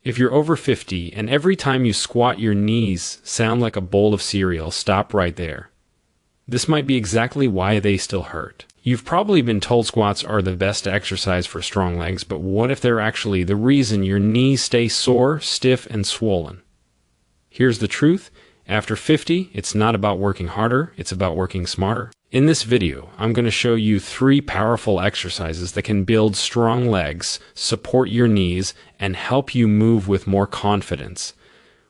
If you're over 50 and every time you squat your knees sound like a bowl of cereal, stop right there. This might be exactly why they still hurt. You've probably been told squats are the best exercise for strong legs, but what if they're actually the reason your knees stay sore, stiff, and swollen? Here's the truth. After 50, it's not about working harder, it's about working smarter. In this video, I'm going to show you 3 powerful exercises that can build strong legs, support your knees, and help you move with more confidence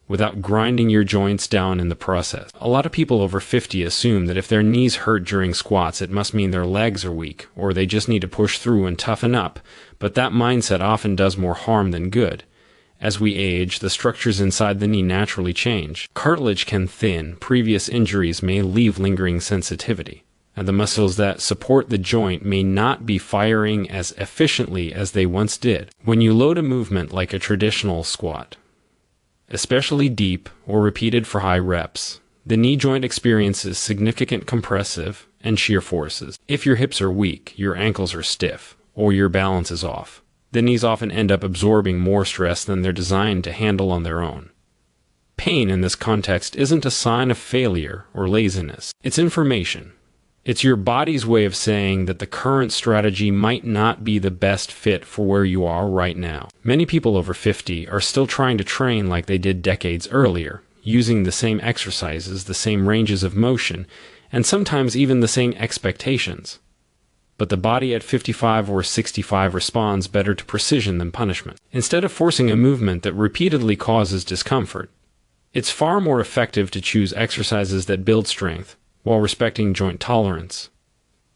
without grinding your joints down in the process. A lot of people over 50 assume that if their knees hurt during squats, it must mean their legs are weak, or they just need to push through and toughen up, but that mindset often does more harm than good. As we age, the structures inside the knee naturally change. Cartilage can thin, previous injuries may leave lingering sensitivity, and the muscles that support the joint may not be firing as efficiently as they once did. When you load a movement like a traditional squat, especially deep or repeated for high reps, the knee joint experiences significant compressive and shear forces. If your hips are weak, your ankles are stiff, or your balance is off, the knees often end up absorbing more stress than they're designed to handle on their own. Pain in this context isn't a sign of failure or laziness. It's information. It's your body's way of saying that the current strategy might not be the best fit for where you are right now. Many people over 50 are still trying to train like they did decades earlier, using the same exercises, the same ranges of motion, and sometimes even the same expectations. But the body at 55 or 65 responds better to precision than punishment. Instead of forcing a movement that repeatedly causes discomfort, it's far more effective to choose exercises that build strength while respecting joint tolerance.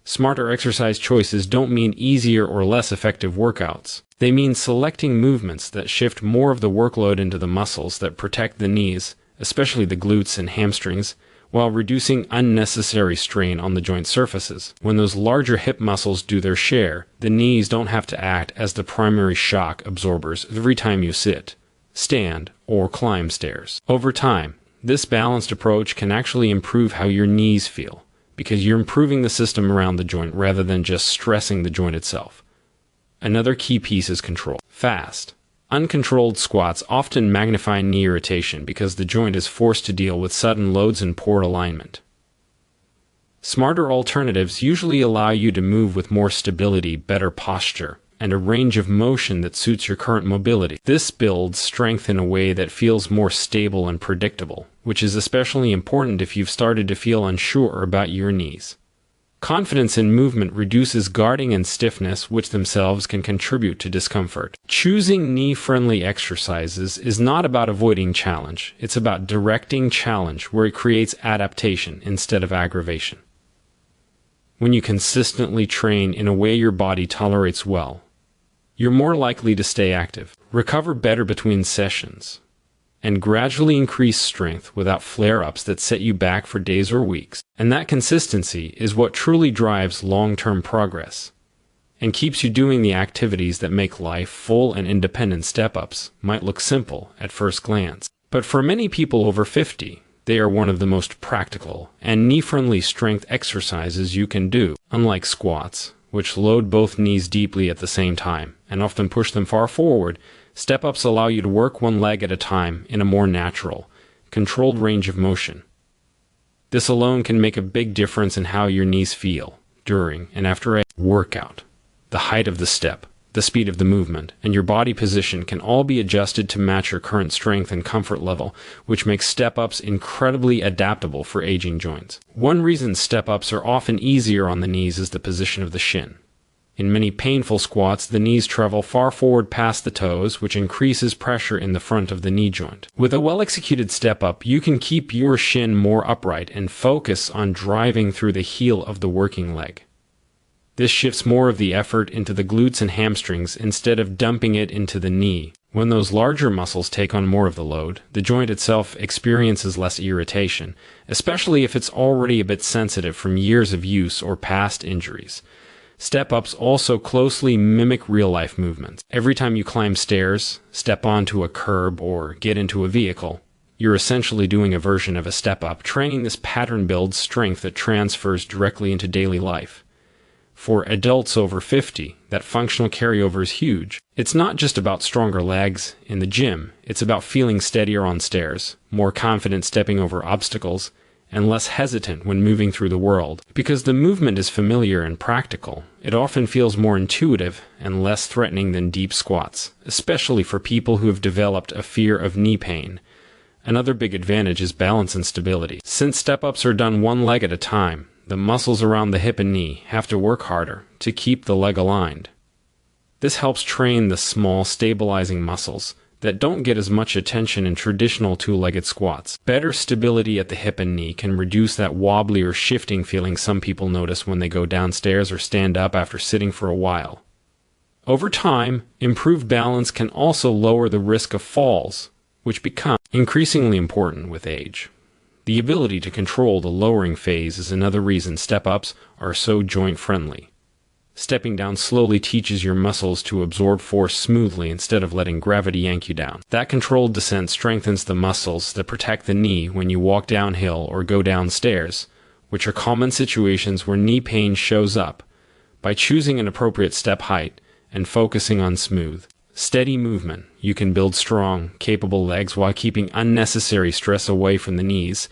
Smarter exercise choices don't mean easier or less effective workouts. They mean selecting movements that shift more of the workload into the muscles that protect the knees, especially the glutes and hamstrings, while reducing unnecessary strain on the joint surfaces. When those larger hip muscles do their share, the knees don't have to act as the primary shock absorbers every time you sit, stand, or climb stairs. Over time, this balanced approach can actually improve how your knees feel, because you're improving the system around the joint rather than just stressing the joint itself. Another key piece is control. Fast, uncontrolled squats often magnify knee irritation because the joint is forced to deal with sudden loads and poor alignment. Smarter alternatives usually allow you to move with more stability, better posture, and a range of motion that suits your current mobility. This builds strength in a way that feels more stable and predictable, which is especially important if you've started to feel unsure about your knees. Confidence in movement reduces guarding and stiffness, which themselves can contribute to discomfort. Choosing knee-friendly exercises is not about avoiding challenge. It's about directing challenge where it creates adaptation instead of aggravation. When you consistently train in a way your body tolerates well, you're more likely to stay active, recover better between sessions, and gradually increase strength without flare-ups that set you back for days or weeks. And that consistency is what truly drives long-term progress and keeps you doing the activities that make life full. And independent step-ups might look simple at first glance, but for many people over 50, they are one of the most practical and knee-friendly strength exercises you can do. Unlike squats, which load both knees deeply at the same time and often push them far forward, step-ups allow you to work one leg at a time in a more natural, controlled range of motion. This alone can make a big difference in how your knees feel during and after a workout. The height of the step, the speed of the movement, and your body position can all be adjusted to match your current strength and comfort level, which makes step-ups incredibly adaptable for aging joints. One reason step-ups are often easier on the knees is the position of the shin. In many painful squats, the knees travel far forward past the toes, which increases pressure in the front of the knee joint. With a well-executed step-up, you can keep your shin more upright and focus on driving through the heel of the working leg. This shifts more of the effort into the glutes and hamstrings instead of dumping it into the knee. When those larger muscles take on more of the load, the joint itself experiences less irritation, especially if it's already a bit sensitive from years of use or past injuries. Step-ups also closely mimic real-life movements. Every time you climb stairs, step onto a curb, or get into a vehicle, you're essentially doing a version of a step-up. Training this pattern builds strength that transfers directly into daily life. For adults over 50, that functional carryover is huge. It's not just about stronger legs in the gym, it's about feeling steadier on stairs, more confident stepping over obstacles, and less hesitant when moving through the world. Because the movement is familiar and practical, it often feels more intuitive and less threatening than deep squats, especially for people who have developed a fear of knee pain. Another big advantage is balance and stability. Since step-ups are done one leg at a time, the muscles around the hip and knee have to work harder to keep the leg aligned. This helps train the small, stabilizing muscles that don't get as much attention in traditional two-legged squats. Better stability at the hip and knee can reduce that wobbly or shifting feeling some people notice when they go downstairs or stand up after sitting for a while. Over time, improved balance can also lower the risk of falls, which become increasingly important with age. The ability to control the lowering phase is another reason step-ups are so joint-friendly. Stepping down slowly teaches your muscles to absorb force smoothly instead of letting gravity yank you down. That controlled descent strengthens the muscles that protect the knee when you walk downhill or go downstairs, which are common situations where knee pain shows up. By choosing an appropriate step height and focusing on smooth, steady movement, you can build strong, capable legs while keeping unnecessary stress away from the knees,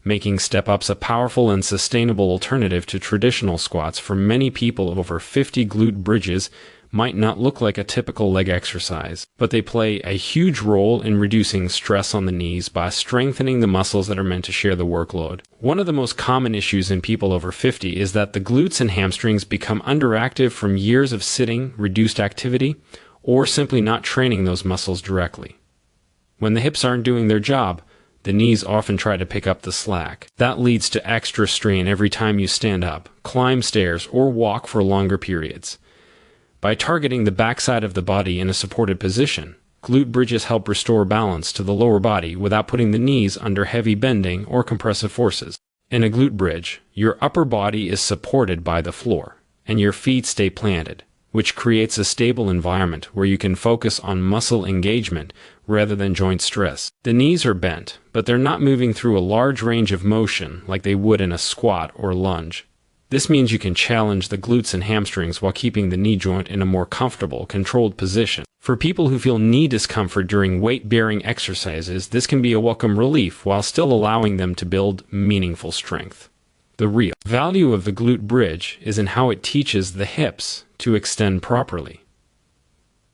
making step-ups a powerful and sustainable alternative to traditional squats. For many people over 50, glute bridges might not look like a typical leg exercise, but they play a huge role in reducing stress on the knees by strengthening the muscles that are meant to share the workload. One of the most common issues in people over 50 is that the glutes and hamstrings become underactive from years of sitting, reduced activity, or simply not training those muscles directly. When the hips aren't doing their job, the knees often try to pick up the slack. That leads to extra strain every time you stand up, climb stairs, or walk for longer periods. By targeting the backside of the body in a supported position, glute bridges help restore balance to the lower body without putting the knees under heavy bending or compressive forces. In a glute bridge, your upper body is supported by the floor, and your feet stay planted, which creates a stable environment where you can focus on muscle engagement rather than joint stress. The knees are bent, but they're not moving through a large range of motion like they would in a squat or lunge. This means you can challenge the glutes and hamstrings while keeping the knee joint in a more comfortable, controlled position. For people who feel knee discomfort during weight-bearing exercises, this can be a welcome relief while still allowing them to build meaningful strength. The real value of the glute bridge is in how it teaches the hips to extend properly.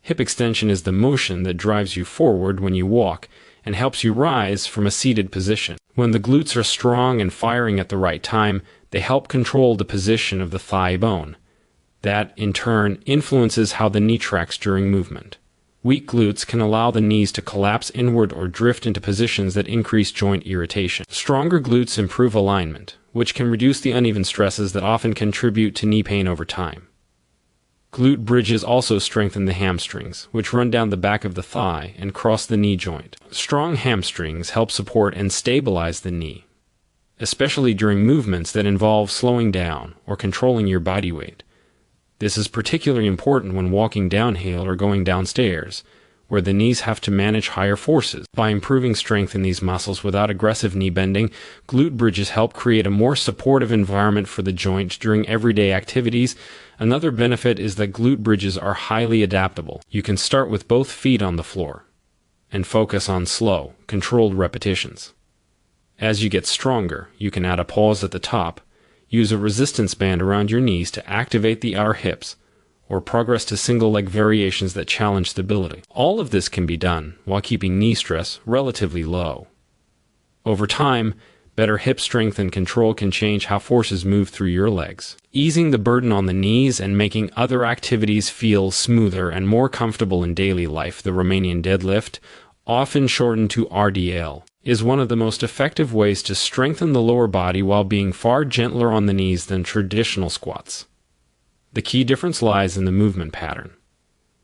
Hip extension is the motion that drives you forward when you walk and helps you rise from a seated position. When the glutes are strong and firing at the right time, they help control the position of the thigh bone. That, in turn, influences how the knee tracks during movement. Weak glutes can allow the knees to collapse inward or drift into positions that increase joint irritation. Stronger glutes improve alignment, which can reduce the uneven stresses that often contribute to knee pain over time. Glute bridges also strengthen the hamstrings, which run down the back of the thigh and cross the knee joint. Strong hamstrings help support and stabilize the knee, especially during movements that involve slowing down or controlling your body weight. This is particularly important when walking downhill or going downstairs, where the knees have to manage higher forces. By improving strength in these muscles without aggressive knee bending, glute bridges help create a more supportive environment for the joint during everyday activities. Another benefit is that glute bridges are highly adaptable. You can start with both feet on the floor and focus on slow, controlled repetitions. As you get stronger, you can add a pause at the top, use a resistance band around your knees to activate the outer hips, or progress to single-leg variations that challenge stability. All of this can be done while keeping knee stress relatively low. Over time, better hip strength and control can change how forces move through your legs, easing the burden on the knees and making other activities feel smoother and more comfortable in daily life. The Romanian deadlift, often shortened to RDL, is one of the most effective ways to strengthen the lower body while being far gentler on the knees than traditional squats. The key difference lies in the movement pattern.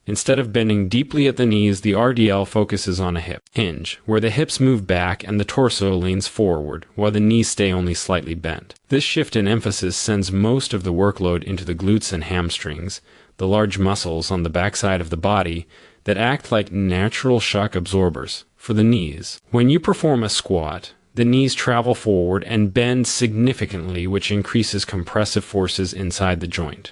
Instead of bending deeply at the knees, the RDL focuses on a hip hinge, where the hips move back and the torso leans forward, while the knees stay only slightly bent. This shift in emphasis sends most of the workload into the glutes and hamstrings, the large muscles on the backside of the body that act like natural shock absorbers for the knees. When you perform a squat, the knees travel forward and bend significantly, which increases compressive forces inside the joint.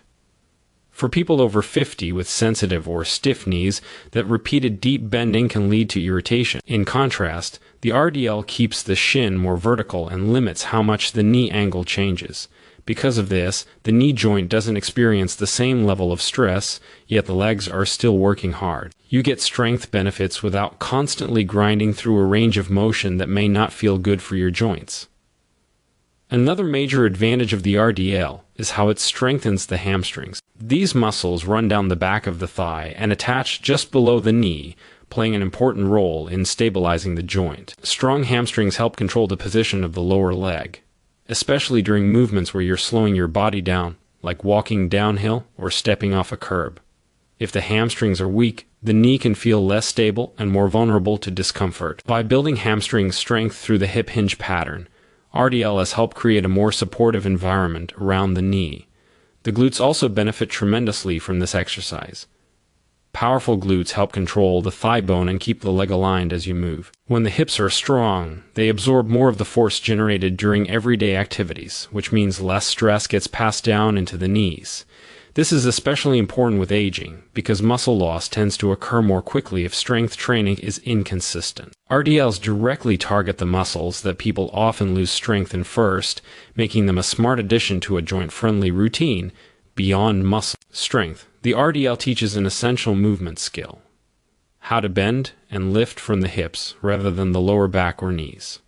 For people over 50 with sensitive or stiff knees, that repeated deep bending can lead to irritation. In contrast, the RDL keeps the shin more vertical and limits how much the knee angle changes. Because of this, the knee joint doesn't experience the same level of stress, yet the legs are still working hard. You get strength benefits without constantly grinding through a range of motion that may not feel good for your joints. Another major advantage of the RDL is how it strengthens the hamstrings. These muscles run down the back of the thigh and attach just below the knee, playing an important role in stabilizing the joint. Strong hamstrings help control the position of the lower leg, especially during movements where you're slowing your body down, like walking downhill or stepping off a curb. If the hamstrings are weak, the knee can feel less stable and more vulnerable to discomfort. By building hamstring strength through the hip hinge pattern, RDL has helped create a more supportive environment around the knee. The glutes also benefit tremendously from this exercise. Powerful glutes help control the thigh bone and keep the leg aligned as you move. When the hips are strong, they absorb more of the force generated during everyday activities, which means less stress gets passed down into the knees. This is especially important with aging, because muscle loss tends to occur more quickly if strength training is inconsistent. RDLs directly target the muscles that people often lose strength in first, making them a smart addition to a joint-friendly routine. Beyond muscle strength, the RDL teaches an essential movement skill: how to bend and lift from the hips rather than the lower back or knees.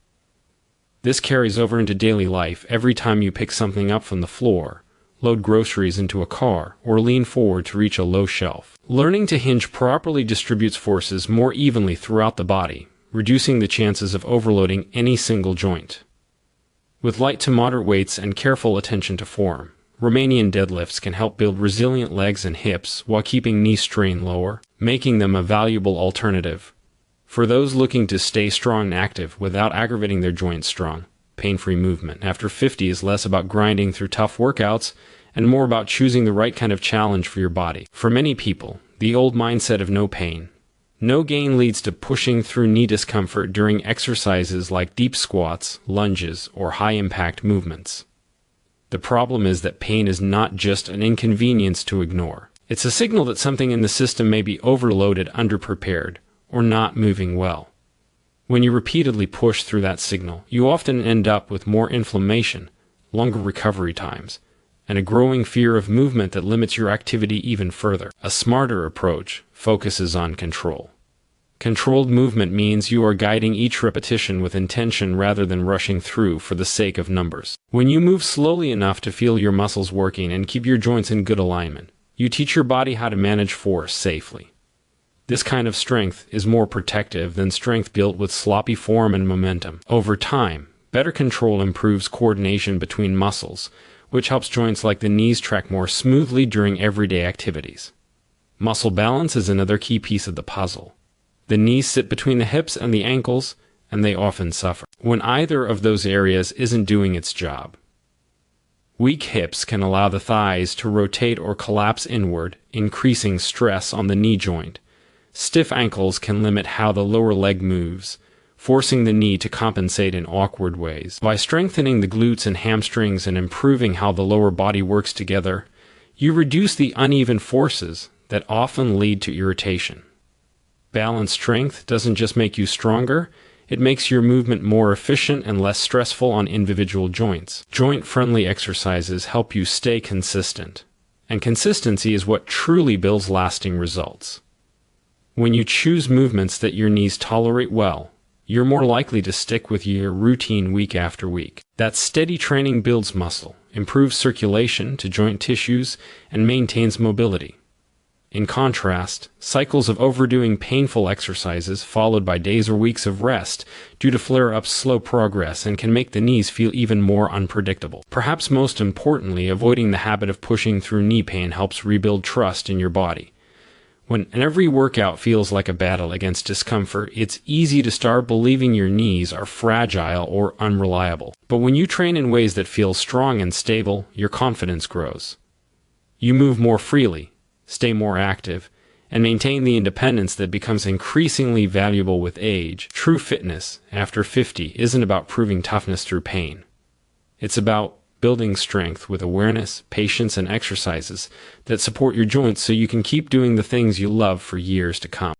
This carries over into daily life every time you pick something up from the floor, load groceries into a car, or lean forward to reach a low shelf. Learning to hinge properly distributes forces more evenly throughout the body, reducing the chances of overloading any single joint. With light to moderate weights and careful attention to form, Romanian deadlifts can help build resilient legs and hips while keeping knee strain lower, making them a valuable alternative for those looking to stay strong and active without aggravating their joints. Strong, pain-free movement after 50 is less about grinding through tough workouts and more about choosing the right kind of challenge for your body. For many people, the old mindset of no pain, no gain leads to pushing through knee discomfort during exercises like deep squats, lunges, or high-impact movements. The problem is that pain is not just an inconvenience to ignore. It's a signal that something in the system may be overloaded, underprepared, or not moving well. When you repeatedly push through that signal, you often end up with more inflammation, longer recovery times, and a growing fear of movement that limits your activity even further. A smarter approach focuses on control. Controlled movement means you are guiding each repetition with intention rather than rushing through for the sake of numbers. When you move slowly enough to feel your muscles working and keep your joints in good alignment, you teach your body how to manage force safely. This kind of strength is more protective than strength built with sloppy form and momentum. Over time, better control improves coordination between muscles, which helps joints like the knees track more smoothly during everyday activities. Muscle balance is another key piece of the puzzle. The knees sit between the hips and the ankles, and they often suffer when either of those areas isn't doing its job. Weak hips can allow the thighs to rotate or collapse inward, increasing stress on the knee joint. Stiff ankles can limit how the lower leg moves, forcing the knee to compensate in awkward ways. By strengthening the glutes and hamstrings and improving how the lower body works together, you reduce the uneven forces that often lead to irritation. Balanced strength doesn't just make you stronger, it makes your movement more efficient and less stressful on individual joints. Joint-friendly exercises help you stay consistent, and consistency is what truly builds lasting results. When you choose movements that your knees tolerate well, you're more likely to stick with your routine week after week. That steady training builds muscle, improves circulation to joint tissues, and maintains mobility. In contrast, cycles of overdoing painful exercises followed by days or weeks of rest due to flare-ups slow progress and can make the knees feel even more unpredictable. Perhaps most importantly, avoiding the habit of pushing through knee pain helps rebuild trust in your body. When every workout feels like a battle against discomfort, it's easy to start believing your knees are fragile or unreliable. But when you train in ways that feel strong and stable, your confidence grows. You move more freely, stay more active, and maintain the independence that becomes increasingly valuable with age. True fitness after 50 isn't about proving toughness through pain. It's about building strength with awareness, patience, and exercises that support your joints so you can keep doing the things you love for years to come.